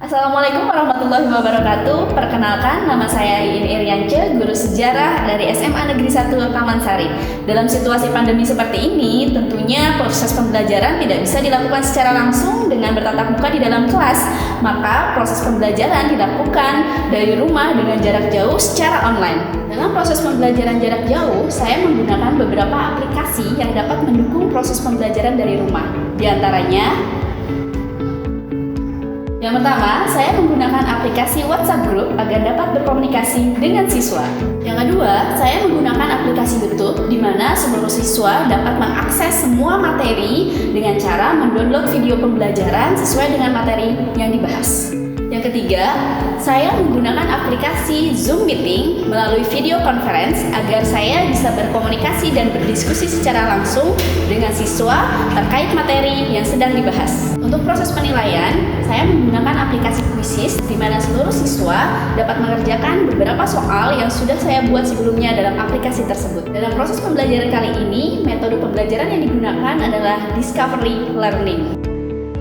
Assalamualaikum warahmatullahi wabarakatuh. Perkenalkan, nama saya Iin Iriance, guru sejarah dari SMA Negeri 1 Taman Sari. Dalam situasi pandemi seperti ini, tentunya proses pembelajaran tidak bisa dilakukan secara langsung dengan bertatap muka di dalam kelas. Maka proses pembelajaran dilakukan dari rumah dengan jarak jauh secara online. Dalam proses pembelajaran jarak jauh, saya menggunakan beberapa aplikasi yang dapat mendukung proses pembelajaran dari rumah. Di antaranya, yang pertama, saya menggunakan aplikasi WhatsApp Group agar dapat berkomunikasi dengan siswa. Yang kedua, saya menggunakan aplikasi YouTube di mana seluruh siswa dapat mengakses semua materi dengan cara mendownload video pembelajaran sesuai dengan materi yang dibahas. Yang ketiga, saya menggunakan aplikasi Zoom Meeting melalui video conference agar saya bisa berkomunikasi dan berdiskusi secara langsung dengan siswa terkait materi yang sedang dibahas. Untuk proses penilaian, saya menggunakan aplikasi Quizizz di mana seluruh siswa dapat mengerjakan beberapa soal yang sudah saya buat sebelumnya dalam aplikasi tersebut. Dalam proses pembelajaran kali ini, metode pembelajaran yang digunakan adalah Discovery Learning.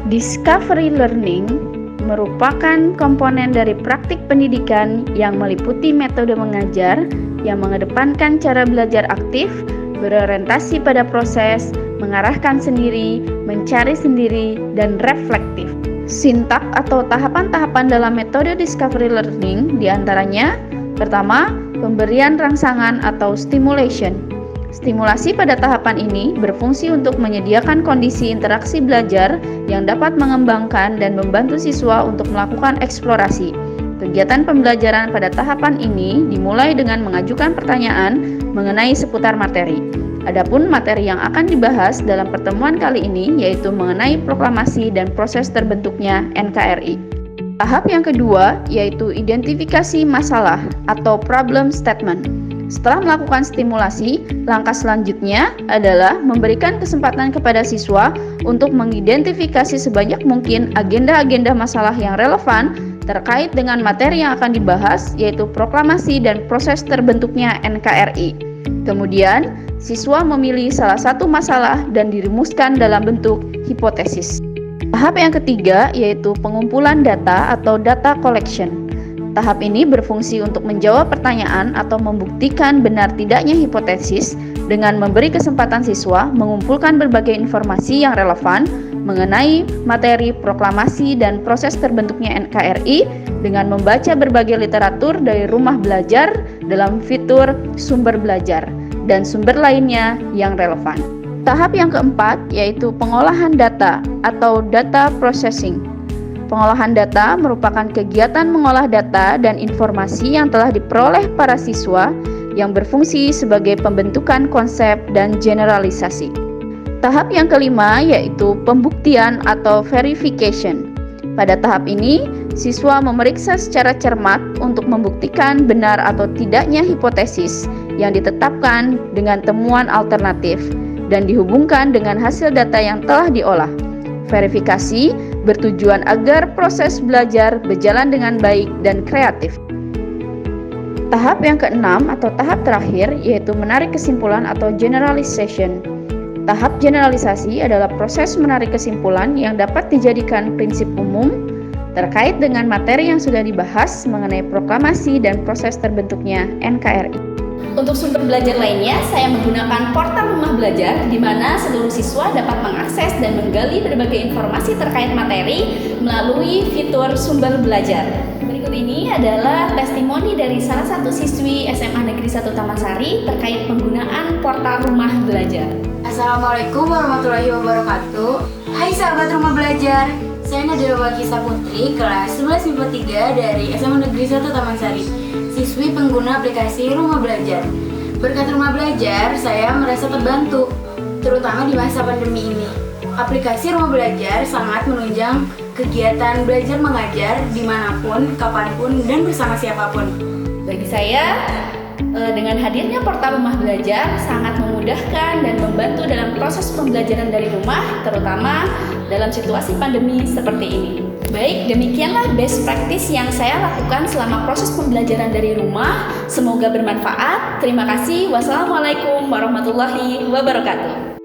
Discovery Learning merupakan komponen dari praktik pendidikan yang meliputi metode mengajar yang mengedepankan cara belajar aktif, berorientasi pada proses, mengarahkan sendiri, mencari sendiri, dan reflektif. Sintak atau tahapan-tahapan dalam metode Discovery Learning diantaranya: pertama, pemberian rangsangan atau stimulation. Stimulasi pada tahapan ini berfungsi untuk menyediakan kondisi interaksi belajar yang dapat mengembangkan dan membantu siswa untuk melakukan eksplorasi. Kegiatan pembelajaran pada tahapan ini dimulai dengan mengajukan pertanyaan mengenai seputar materi. Adapun materi yang akan dibahas dalam pertemuan kali ini yaitu mengenai proklamasi dan proses terbentuknya NKRI. Tahap yang kedua yaitu identifikasi masalah atau problem statement. Setelah melakukan stimulasi, langkah selanjutnya adalah memberikan kesempatan kepada siswa untuk mengidentifikasi sebanyak mungkin agenda-agenda masalah yang relevan terkait dengan materi yang akan dibahas, yaitu proklamasi dan proses terbentuknya NKRI. Kemudian, siswa memilih salah satu masalah dan dirumuskan dalam bentuk hipotesis. Tahap yang ketiga yaitu pengumpulan data atau data collection. Tahap ini berfungsi untuk menjawab pertanyaan atau membuktikan benar tidaknya hipotesis dengan memberi kesempatan siswa mengumpulkan berbagai informasi yang relevan mengenai materi proklamasi dan proses terbentuknya NKRI dengan membaca berbagai literatur dari rumah belajar dalam fitur sumber belajar dan sumber lainnya yang relevan. Tahap yang keempat yaitu pengolahan data atau data processing. Pengolahan data merupakan kegiatan mengolah data dan informasi yang telah diperoleh para siswa yang berfungsi sebagai pembentukan konsep dan generalisasi. Tahap yang kelima yaitu pembuktian atau verification. Pada tahap ini, siswa memeriksa secara cermat untuk membuktikan benar atau tidaknya hipotesis yang ditetapkan dengan temuan alternatif dan dihubungkan dengan hasil data yang telah diolah. Verifikasi bertujuan agar proses belajar berjalan dengan baik dan kreatif. Tahap yang keenam atau tahap terakhir yaitu menarik kesimpulan atau generalization. Tahap generalisasi adalah proses menarik kesimpulan yang dapat dijadikan prinsip umum terkait dengan materi yang sudah dibahas mengenai proklamasi dan proses terbentuknya NKRI. Untuk sumber belajar lainnya, saya menggunakan portal rumah belajar di mana seluruh siswa dapat mengakses dan menggali berbagai informasi terkait materi melalui fitur sumber belajar. Berikut ini adalah testimoni dari salah satu siswi SMA Negeri 1 Taman Sari terkait penggunaan portal rumah belajar. Assalamualaikum warahmatullahi wabarakatuh. Hai sahabat rumah belajar, saya Nadira Wakisa Putri, kelas 11 MIPA 3 dari SMA Negeri 1 Taman Sari, siswi pengguna aplikasi Rumah Belajar. Berkat Rumah Belajar, saya merasa terbantu, terutama di masa pandemi ini. Aplikasi Rumah Belajar sangat menunjang kegiatan belajar mengajar dimanapun, kapanpun, dan bersama siapapun. Bagi saya, dengan hadirnya portal Rumah Belajar sangat memudahkan dan membantu dalam proses pembelajaran dari rumah, terutama dalam situasi pandemi seperti ini. Baik, demikianlah best practice yang saya lakukan selama proses pembelajaran dari rumah. Semoga bermanfaat. Terima kasih. Wassalamualaikum warahmatullahi wabarakatuh.